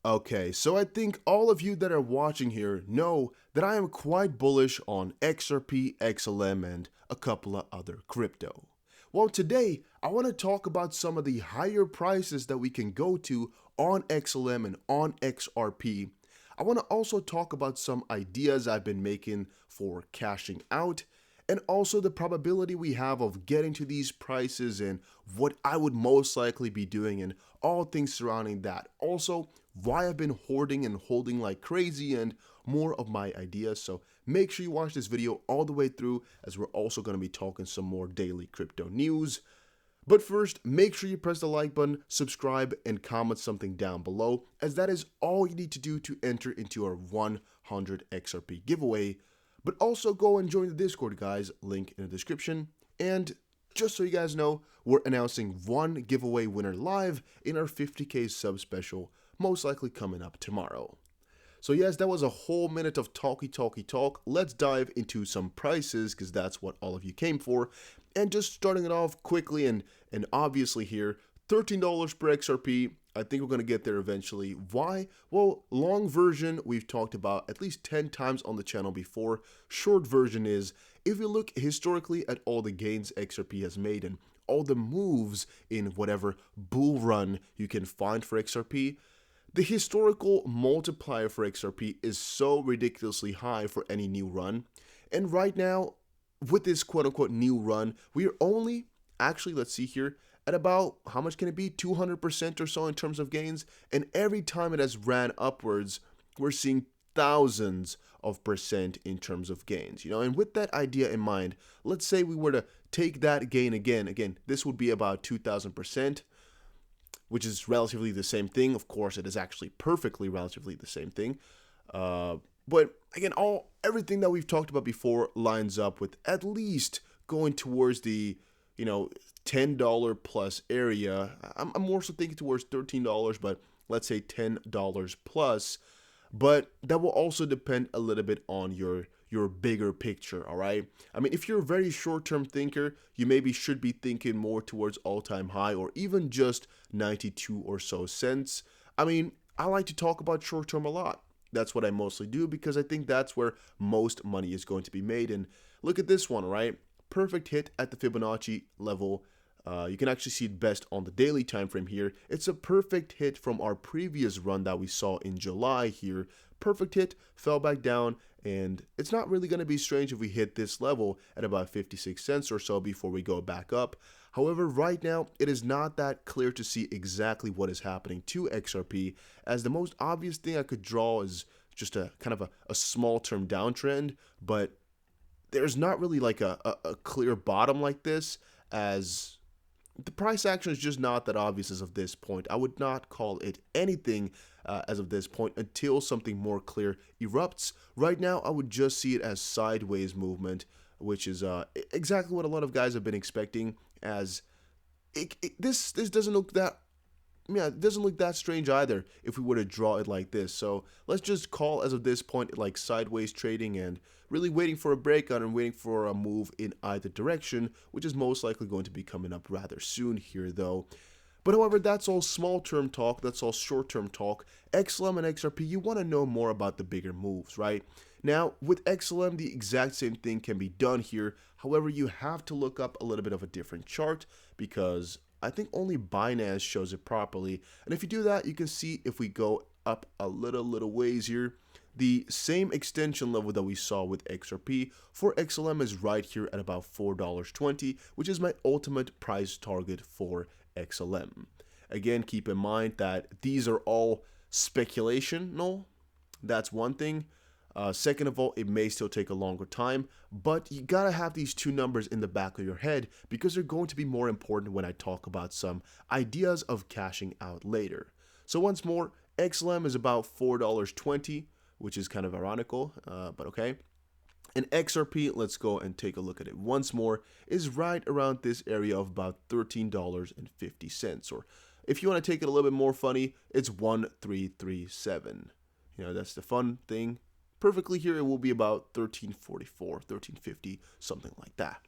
Okay, so I think all of you that are watching here know that I am quite bullish on XRP, XLM, and a couple of other crypto. Well, today I want to talk about some of the higher prices that we can go to on XLM and on XRP. I want to also talk about some ideas I've been making for cashing out, and also the probability we have of getting to these prices and what I would most likely be doing and all things surrounding that. Also, why I've been hoarding and holding like crazy and more of my ideas. So make sure you watch this video all the way through, as we're also going to be talking some more daily crypto news. But first, make sure you press the like button, subscribe, and comment something down below, as that is all you need to do to enter into our 100 XRP giveaway. But also go and join the Discord, guys, link in the description. And just so you guys know, we're announcing one giveaway winner live in our 50k sub special, most likely coming up tomorrow. So yes, that was a whole minute of talky talk. Let's dive into some prices, because that's what all of you came for. And just starting it off quickly and obviously here, $13 per XRP. I think we're going to get there eventually. Why? Well, long version we've talked about at least 10 times on the channel before. Short version is, if you look historically at all the gains XRP has made and all the moves in whatever bull run you can find for XRP, the historical multiplier for XRP is so ridiculously high for any new run. And right now, with this quote-unquote new run, we are only, actually, let's see here, at about, how much can it be, 200% or so in terms of gains, and every time it has ran upwards, we're seeing thousands of percent in terms of gains, and with that idea in mind, let's say we were to take that gain again, this would be about 2,000%, which is relatively the same thing. Of course, it is actually perfectly relatively the same thing, but again, everything that we've talked about before lines up with at least going towards the $10 plus area. I'm more so thinking towards $13, but let's say $10 plus. But that will also depend a little bit on your bigger picture, all right? I mean, if you're a very short-term thinker, you maybe should be thinking more towards all-time high or even just 92 or so cents. I mean, I like to talk about short-term a lot. That's what I mostly do, because I think that's where most money is going to be made. And look at this one, right? Perfect hit at the Fibonacci level. You can actually see it best on the daily time frame here. It's a perfect hit from our previous run that we saw in July here. Perfect hit, fell back down, and it's not really going to be strange if we hit this level at about 56 cents or so before we go back up. However, right now, it is not that clear to see exactly what is happening to XRP, as the most obvious thing I could draw is just a kind of a small term downtrend, but there's not really like a clear bottom like this, as the price action is just not that obvious as of this point. I would not call it anything as of this point until something more clear erupts. Right now, I would just see it as sideways movement, which is exactly what a lot of guys have been expecting, as this doesn't look that, it doesn't look that strange either if we were to draw it like this. So let's just call, as of this point, like sideways trading and really waiting for a breakout and waiting for a move in either direction, which is most likely going to be coming up rather soon here though. But however, that's all small-term talk, that's all short-term talk. XLM and XRP, you want to know more about the bigger moves, right? Now, with XLM, the exact same thing can be done here. However, you have to look up a little bit of a different chart, because I think only Binance shows it properly. And if you do that, you can see if we go up a little ways here, the same extension level that we saw with XRP for XLM is right here at about $4.20, which is my ultimate price target for XLM. Again, keep in mind that these are all speculational. That's one thing. Second of all, it may still take a longer time, but you gotta have these two numbers in the back of your head, because they're going to be more important when I talk about some ideas of cashing out later. So once more, XLM is about $4.20, which is kind of ironical, but okay. And XRP, let's go and take a look at it once more, is right around this area of about $13.50, or if you want to take it a little bit more funny, it's 1337. That's the fun thing. Perfectly here, it will be about 1344, 1350, something like that.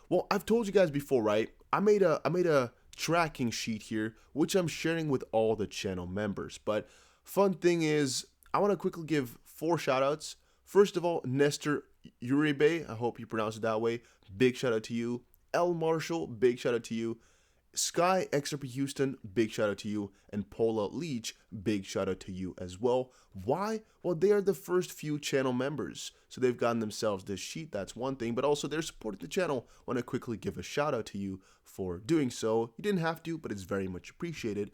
Well, I've told you guys before, right? I made a tracking sheet here, which I'm sharing with all the channel members. But Fun thing is, I want to quickly give 4 shoutouts. First of all, Nestor Uribe, I hope you pronounce it that way. Big shout out to you. L Marshall, big shout out to you. Sky XRP Houston, big shout out to you. And Paula Leach, big shout out to you as well. Why? Well, they are the first few channel members. So they've gotten themselves this sheet, that's one thing. But also they're supporting the channel. I want to quickly give a shout out to you for doing so. You didn't have to, but it's very much appreciated.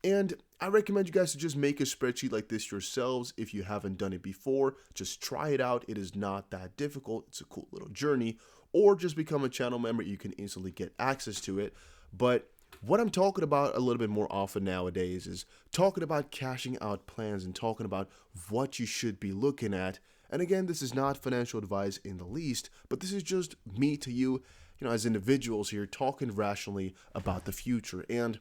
And I recommend you guys to just make a spreadsheet like this yourselves if you haven't done it before. Just try it out. It is not that difficult. It's a cool little journey. Or just become a channel member. You can instantly get access to it. But what I'm talking about a little bit more often nowadays is talking about cashing out plans and talking about what you should be looking at. And again, this is not financial advice in the least, but this is just me to you, as individuals here talking rationally about the future. And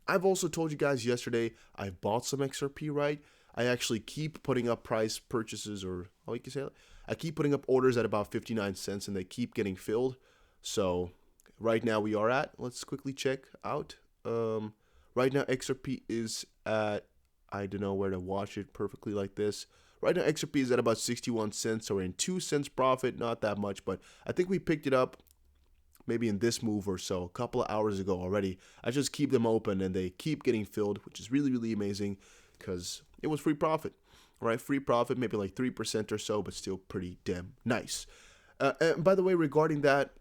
I've also told you guys yesterday, I bought some XRP, right? I actually keep putting up price purchases, or how you can say it. I keep putting up orders at about 59 cents and they keep getting filled. So right now we are at, let's quickly check out. Right now XRP is at, I don't know where to watch it perfectly like this. Right now XRP is at about 61 cents, so we're in 2 cents profit, not that much, but I think we picked it up maybe in this move or so, a couple of hours ago already. I just keep them open and they keep getting filled, which is really, really amazing because it was free profit, right? Free profit, maybe like 3% or so, but still pretty damn nice. And by the way, regarding that,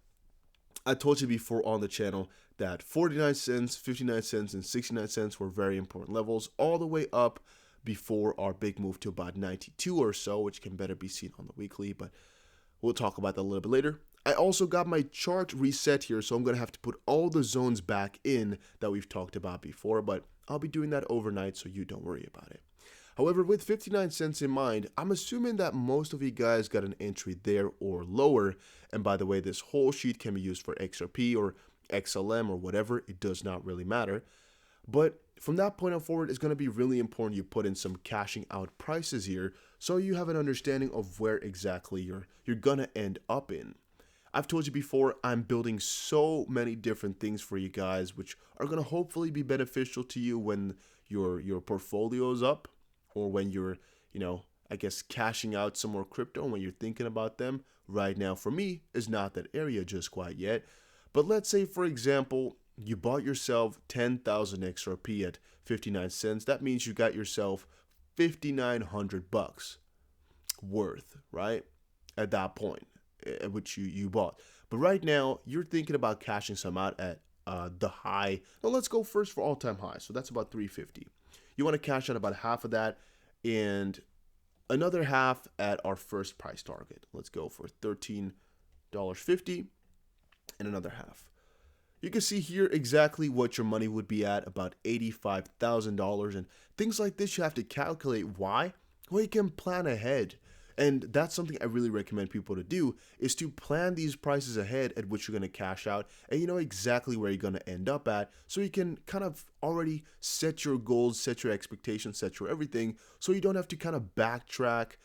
I told you before on the channel that 49 cents, 59 cents, and 69 cents were very important levels, all the way up before our big move to about 92 or so, which can better be seen on the weekly, but we'll talk about that a little bit later. I also got my chart reset here, so I'm going to have to put all the zones back in that we've talked about before, but I'll be doing that overnight, so you don't worry about it. However, with 59 cents in mind, I'm assuming that most of you guys got an entry there or lower. And by the way, this whole sheet can be used for XRP or XLM or whatever. It does not really matter. But from that point on forward, it's going to be really important you put in some cashing out prices here so you have an understanding of where exactly you're going to end up in. I've told you before, I'm building so many different things for you guys, which are going to hopefully be beneficial to you when your portfolio is up, or when you're, I guess cashing out some more crypto, and when you're thinking about them. Right now, for me, is not that area just quite yet. But let's say, for example, you bought yourself 10,000 XRP at 59 cents. That means you got yourself $5,900 worth, right? At that point. At which you bought. But right now, you're thinking about cashing some out at the high. Now, let's go first for all-time high. So that's about 350. You want to cash out about half of that and another half at our first price target. Let's go for $13.50 and another half. You can see here exactly what your money would be at, about $85,000. And things like this you have to calculate. Why? Well, you can plan ahead. And that's something I really recommend people to do, is to plan these prices ahead at which you're going to cash out, and you know exactly where you're going to end up at, so you can kind of already set your goals, set your expectations, set your everything, so you don't have to kind of backtrack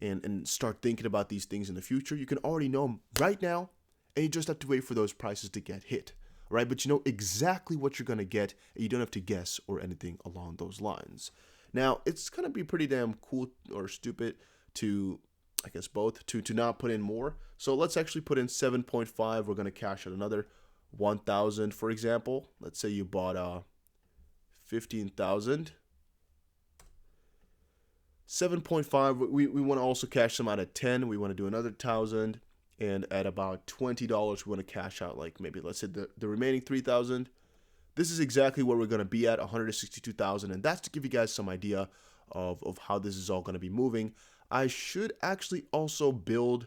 and start thinking about these things in the future. You can already know them right now, and you just have to wait for those prices to get hit, right? But you know exactly what you're going to get, and you don't have to guess or anything along those lines. Now, it's going to be pretty damn cool or stupid to, I guess both, to not put in more. So let's actually put in 7.5. We're going to cash out another 1,000, for example. Let's say you bought 15,000. 7.5, we want to also cash some out at 10. We want to do another 1,000. And at about $20, we want to cash out, like, maybe let's say the remaining 3,000. This is exactly where we're going to be at, 162,000. And that's to give you guys some idea of how this is all going to be moving. I should actually also build,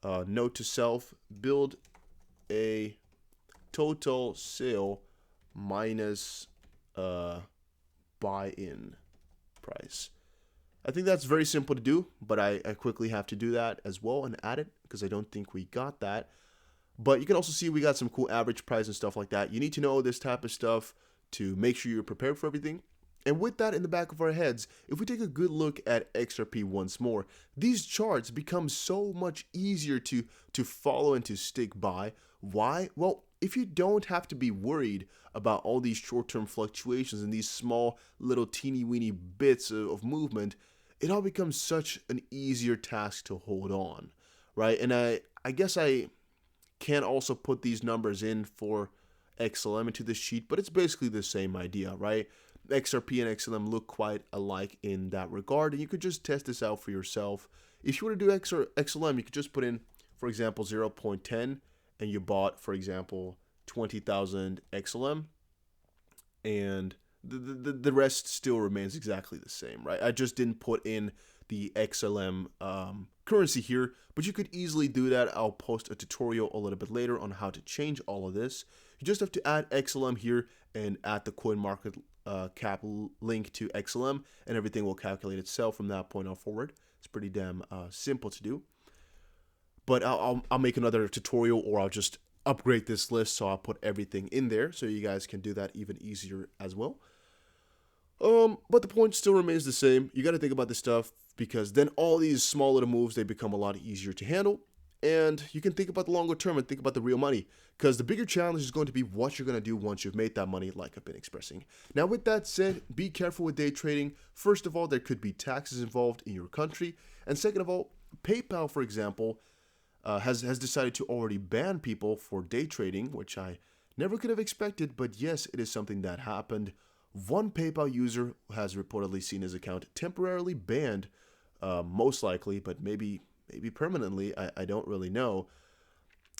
note to self, build a total sale minus buy-in price. I think that's very simple to do, but I quickly have to do that as well and add it because I don't think we got that. But you can also see we got some cool average price and stuff like that. You need to know this type of stuff to make sure you're prepared for everything. And with that in the back of our heads, if we take a good look at XRP once more, these charts become so much easier to follow and to stick by. Why? Well, if you don't have to be worried about all these short-term fluctuations and these small little teeny-weeny bits of movement, it all becomes such an easier task to hold on, right? And I guess I can also put these numbers in for XLM into this sheet, but it's basically the same idea, right? XRP and XLM look quite alike in that regard, and you could just test this out for yourself. If you were to do XLM, you could just put in, for example, 0.10, and you bought, for example, 20,000 XLM, and the rest still remains exactly the same, right? I just didn't put in the XLM currency here, but you could easily do that. I'll post a tutorial a little bit later on how to change all of this. You just have to add XLM here and add the coin market cap link to XLM, and everything will calculate itself from that point on forward. It's pretty damn simple to do. But I'll make another tutorial, or I'll just upgrade this list, so I'll put everything in there so you guys can do that even easier as well. But the point still remains the same. You got to think about this stuff, because then all these small little moves, they become a lot easier to handle. And you can think about the longer term and think about the real money, because the bigger challenge is going to be what you're going to do once you've made that money, like I've been expressing. Now, with that said, be careful with day trading. First of all, there could be taxes involved in your country. And second of all, PayPal, for example, has decided to already ban people for day trading, which I never could have expected, but yes, it is something that happened. One PayPal user has reportedly seen his account temporarily banned, most likely, but maybe permanently, I don't really know.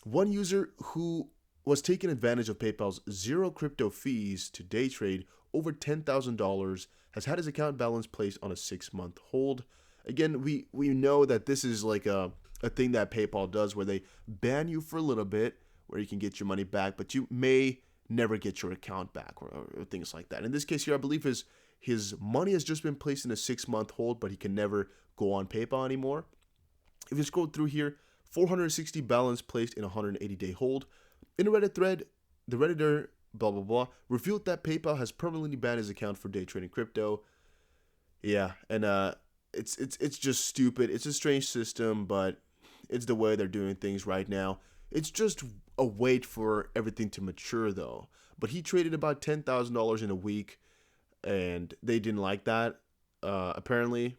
One user who was taking advantage of PayPal's zero crypto fees to day trade over $10,000 has had his account balance placed on a 6-month hold. Again, we know that this is like a thing that PayPal does, where they ban you for a little bit, where you can get your money back, but you may never get your account back, or things like that. In this case here, I believe his money has just been placed in a 6-month hold, but he can never go on PayPal anymore. If you scroll through here, 460 balance placed in a 180-day hold. In a Reddit thread, the Redditor, blah, blah, blah, revealed that PayPal has permanently banned his account for day trading crypto. Yeah, and it's just stupid. It's a strange system, but it's the way they're doing things right now. It's just a wait for everything to mature, though. But he traded about $10,000 in a week, and they didn't like that, apparently.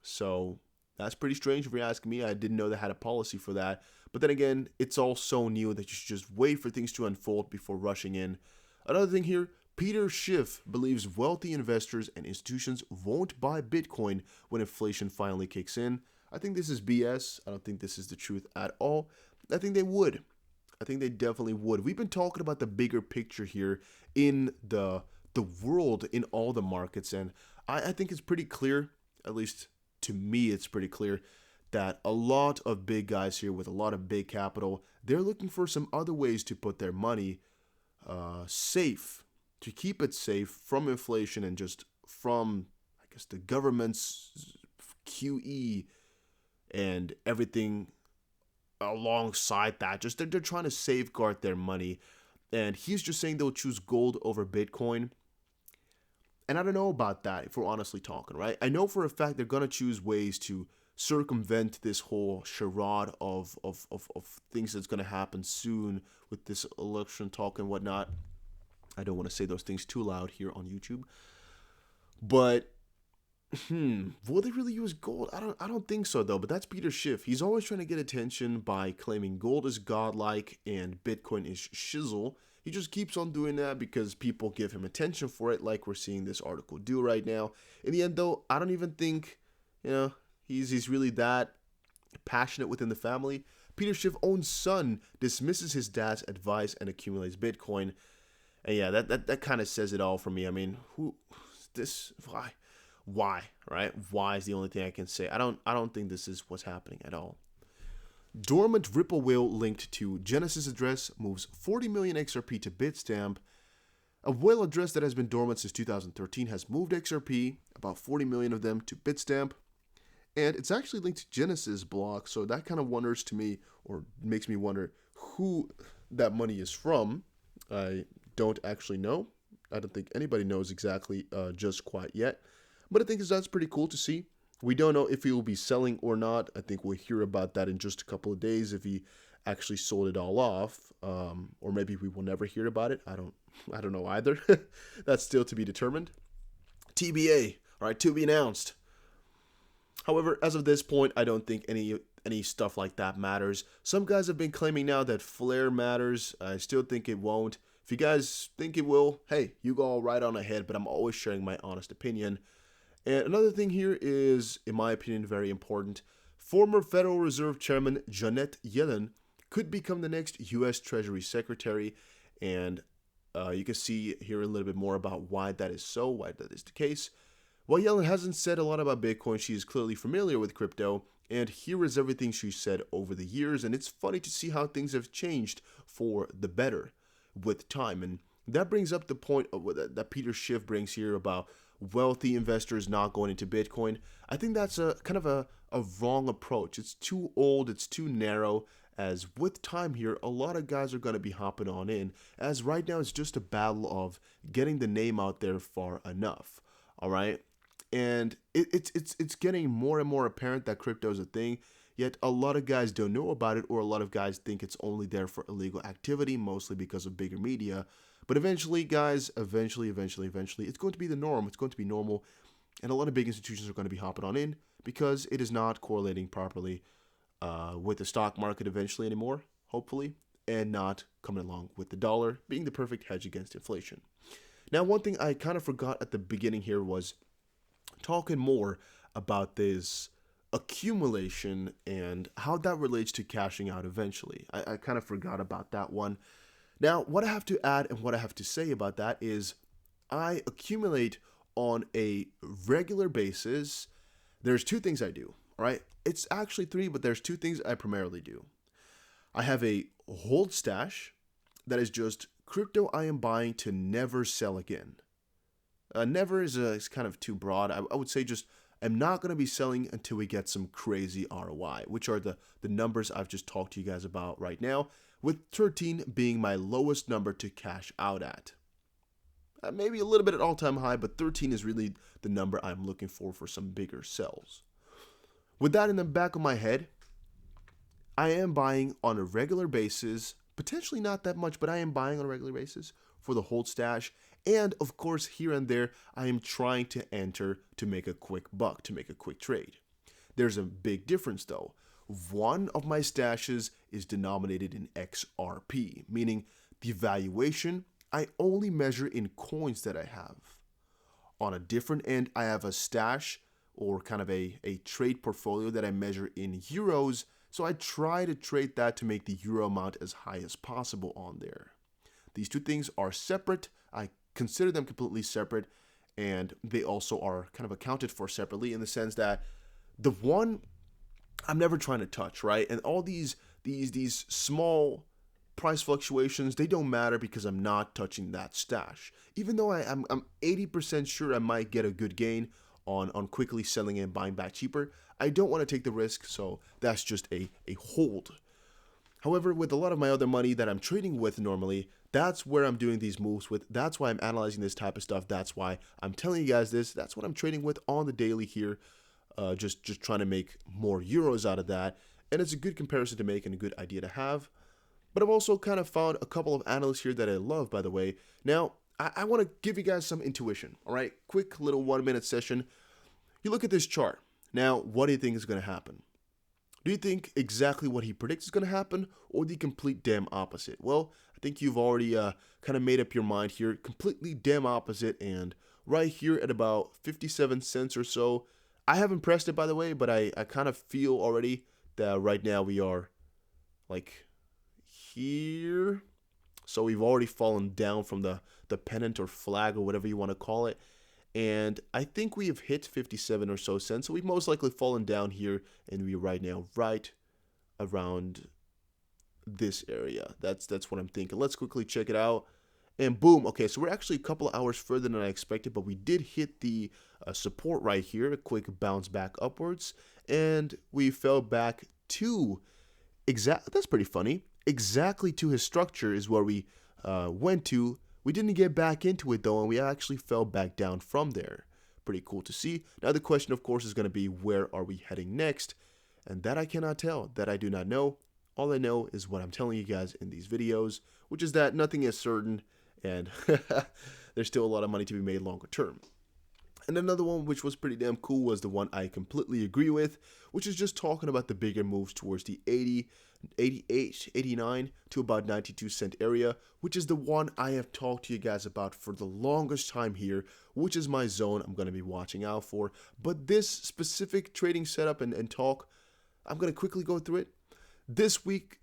So that's pretty strange if you're asking me. I didn't know they had a policy for that. But then again, it's all so new that you should just wait for things to unfold before rushing in. Another thing here, Peter Schiff believes wealthy investors and institutions won't buy Bitcoin when inflation finally kicks in. I think this is BS. I don't think this is the truth at all. I think they would. I think they definitely would. We've been talking about the bigger picture here in the world, in all the markets, and I think it's pretty clear, at least to me it's pretty clear, that a lot of big guys here with a lot of big capital, they're looking for some other ways to put their money safe, to keep it safe from inflation and just from, I guess, the government's QE and everything alongside that. Just they're trying to safeguard their money, and he's just saying they'll choose gold over Bitcoin. And I don't know about that, if we're honestly talking, right? I know for a fact they're gonna choose ways to circumvent this whole charade of things that's gonna happen soon with this election talk and whatnot. I don't want to say those things too loud here on YouTube, but will they really use gold? I don't think so, though. But that's Peter Schiff. He's always trying to get attention by claiming gold is godlike and Bitcoin is shizzle. He just keeps on doing that because people give him attention for it, like we're seeing this article do right now. In the end, though, I don't even think, he's really that passionate within the family. Peter Schiff's own son dismisses his dad's advice and accumulates Bitcoin. And yeah, that kind of says it all for me. I mean, why, right? Why is the only thing I can say. I don't think this is what's happening at all. Dormant Ripple whale linked to Genesis address moves 40 million XRP to Bitstamp. A whale address that has been dormant since 2013 has moved XRP, about 40 million of them, to Bitstamp. And it's actually linked to Genesis block, so that kind of wonders to me, or makes me wonder who that money is from. I don't actually know. I don't think anybody knows exactly just quite yet. But I think that's pretty cool to see. We don't know if he will be selling or not. I think we'll hear about that in just a couple of days if he actually sold it all off, or maybe we will never hear about it. I don't know either. That's still to be determined. TBA, all right, to be announced. However, as of this point, I don't think any stuff like that matters. Some guys have been claiming now that Flare matters. I still think it won't. If you guys think it will, hey, you go all right on ahead, but I'm always sharing my honest opinion. And another thing here is, in my opinion, very important. Former Federal Reserve Chairman Janet Yellen could become the next U.S. Treasury Secretary, and you can see here a little bit more about why that is so, why that is the case. While Yellen hasn't said a lot about Bitcoin, she is clearly familiar with crypto, and here is everything she said over the years, and it's funny to see how things have changed for the better with time. And that brings up the point that Peter Schiff brings here about wealthy investors not going into Bitcoin. I think that's a kind of a wrong approach. It's too old, it's too narrow, as with time here, a lot of guys are going to be hopping on in, as right now it's just a battle of getting the name out there far enough, all right? And it's getting more and more apparent that crypto is a thing, yet a lot of guys don't know about it, or a lot of guys think it's only there for illegal activity, mostly because of bigger media. But eventually, guys, eventually, it's going to be the norm. It's going to be normal, and a lot of big institutions are going to be hopping on in because it is not correlating properly with the stock market eventually anymore, hopefully, and not coming along with the dollar being the perfect hedge against inflation. Now, one thing I kind of forgot at the beginning here was talking more about this accumulation and how that relates to cashing out eventually. I kind of forgot about that one. Now, what I have to add and what I have to say about that is I accumulate on a regular basis. There's two things I do, all right? It's actually three, but there's two things I primarily do. I have a hold stash that is just crypto I am buying to never sell again. Never is kind of too broad. I would say just I'm not going to be selling until we get some crazy ROI, which are the numbers I've just talked to you guys about right now, with 13 being my lowest number to cash out at. Maybe a little bit at all-time high, but 13 is really the number I'm looking for some bigger sells. With that in the back of my head, I am buying on a regular basis, potentially not that much, but I am buying on a regular basis for the hold stash. And of course, here and there, I am trying to enter to make a quick buck, to make a quick trade. There's a big difference though. One of my stashes is denominated in XRP, meaning the valuation I only measure in coins that I have. On a different end, I have a stash or kind of a trade portfolio that I measure in euros, so I try to trade that to make the euro amount as high as possible on there. These two things are separate. I consider them completely separate, and they also are kind of accounted for separately in the sense that the one I'm never trying to touch, right? And all these small price fluctuations, they don't matter because I'm not touching that stash. Even though I'm 80% sure I might get a good gain on quickly selling and buying back cheaper, I don't want to take the risk, so that's just a hold. However, with a lot of my other money that I'm trading with normally, that's where I'm doing these moves with. That's why I'm analyzing this type of stuff. That's why I'm telling you guys this. That's what I'm trading with on the daily here. Just trying to make more euros out of that. And it's a good comparison to make and a good idea to have. But I've also kind of found a couple of analysts here that I love, by the way. Now, I want to give you guys some intuition, all right? Quick little 1-minute session. You look at this chart. Now, what do you think is going to happen? Do you think exactly what he predicts is going to happen, or the complete damn opposite? Well, I think you've already kind of made up your mind here. Completely damn opposite, and right here at about 57 cents or so. I haven't pressed it, by the way, but I kind of feel already that right now we are like here. So we've already fallen down from the pennant or flag or whatever you want to call it. And I think we have hit 57 or so cents. So we've most likely fallen down here, and we're right now right around this area. That's what I'm thinking. Let's quickly check it out. And boom. Okay, so we're actually a couple of hours further than I expected, but we did hit the support right here. A quick bounce back upwards. And we fell back to that's pretty funny. Exactly to his structure is where we went to. We didn't get back into it though, and we actually fell back down from there. Pretty cool to see. Now the question, of course, is going to be where are we heading next? And that I cannot tell. That I do not know. All I know is what I'm telling you guys in these videos, which is that nothing is certain and there's still a lot of money to be made longer term. And another one which was pretty damn cool was the one I completely agree with, which is just talking about the bigger moves towards the 80, 88, 89 to about 92 cent area, which is the one I have talked to you guys about for the longest time here, which is my zone I'm going to be watching out for. But this specific trading setup and talk, I'm going to quickly go through it. This wick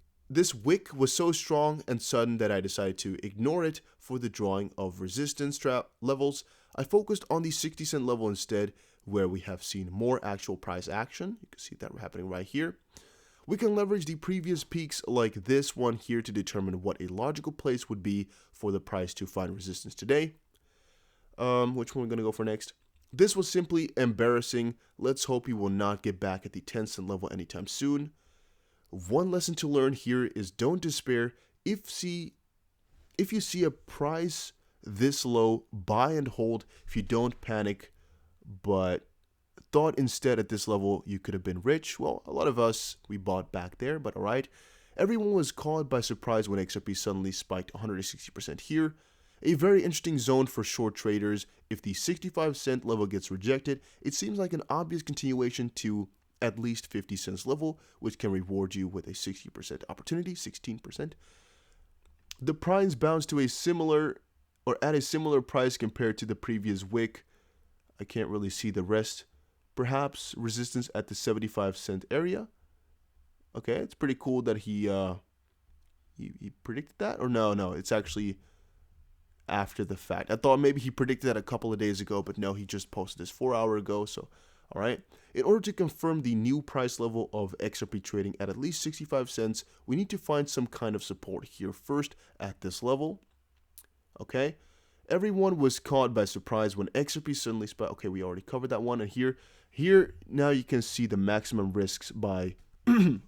was so strong and sudden that I decided to ignore it for the drawing of resistance levels. I focused on the 60 cent level instead, where we have seen more actual price action. You can see that happening right here. We can leverage the previous peaks like this one here to determine what a logical place would be for the price to find resistance today. Which one we're going to go for next? This was simply embarrassing. Let's hope he will not get back at the 10 cent level anytime soon. One lesson to learn here is don't despair. If you see a price this low, buy and hold if you don't panic, but thought instead at this level you could have been rich. Well, a lot of us, we bought back there, but alright. Everyone was caught by surprise when XRP suddenly spiked 160% here. A very interesting zone for short traders. If the 65 cent level gets rejected, it seems like an obvious continuation to at least 50 cents level, which can reward you with a 60% opportunity, 16%. The price bounced to a similar or at a similar price compared to the previous wick. I can't really see the rest. Perhaps resistance at the 75 cent area. Okay, it's pretty cool that he predicted that. Or no, it's actually after the fact. I thought maybe he predicted that a couple of days ago, but no, he just posted this 4 hours ago. So, all right. In order to confirm the new price level of XRP trading at least 65 cents, we need to find some kind of support here first at this level. Okay, everyone was caught by surprise when XRP suddenly spiked. Okay, we already covered that one. And here now you can see the maximum risks by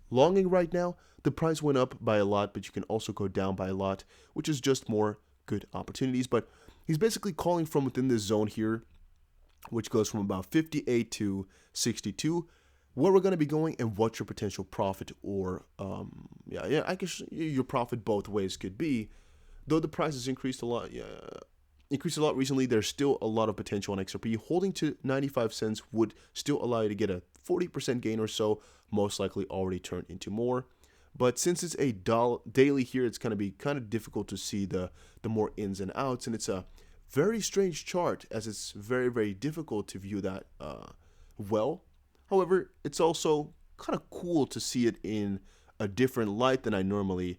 longing right now. The price went up by a lot, but you can also go down by a lot, which is just more good opportunities. But he's basically calling from within this zone here, which goes from about 58 to 62, where we're going to be going and what your potential profit or I guess your profit both ways could be. Though the price has increased a lot recently, there's still a lot of potential on XRP. Holding to 95 cents would still allow you to get a 40% gain or so, most likely already turned into more. But since it's a daily here, it's going to be kind of difficult to see the more ins and outs, and it's a very strange chart as it's very, very difficult to view that well. However, it's also kind of cool to see it in a different light than I normally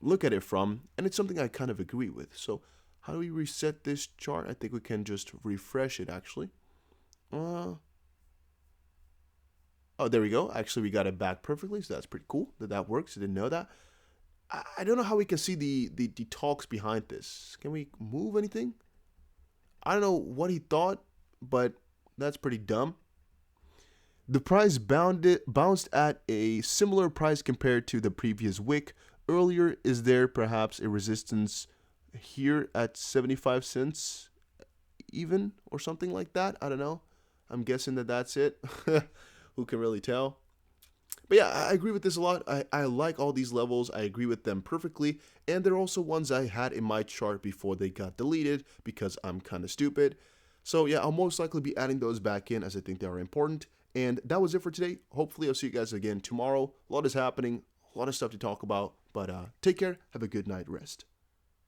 look at it from, and it's something I kind of agree with. So how do we reset this chart? I think we can just refresh it actually. Oh, there we go. Actually, we got it back perfectly, so that's pretty cool that works. I didn't know that. I don't know how we can see the talks behind this. Can we move anything? I don't know what he thought, but that's pretty dumb. The price bounced at a similar price compared to the previous wick. Earlier, is there perhaps a resistance here at 75 cents even or something like that? I don't know. I'm guessing that's it. Who can really tell? But yeah, I agree with this a lot. I like all these levels. I agree with them perfectly. And they're also ones I had in my chart before they got deleted because I'm kind of stupid. So yeah, I'll most likely be adding those back in as I think they are important. And that was it for today. Hopefully I'll see you guys again tomorrow. A lot is happening. A lot of stuff to talk about. But take care. Have a good night rest.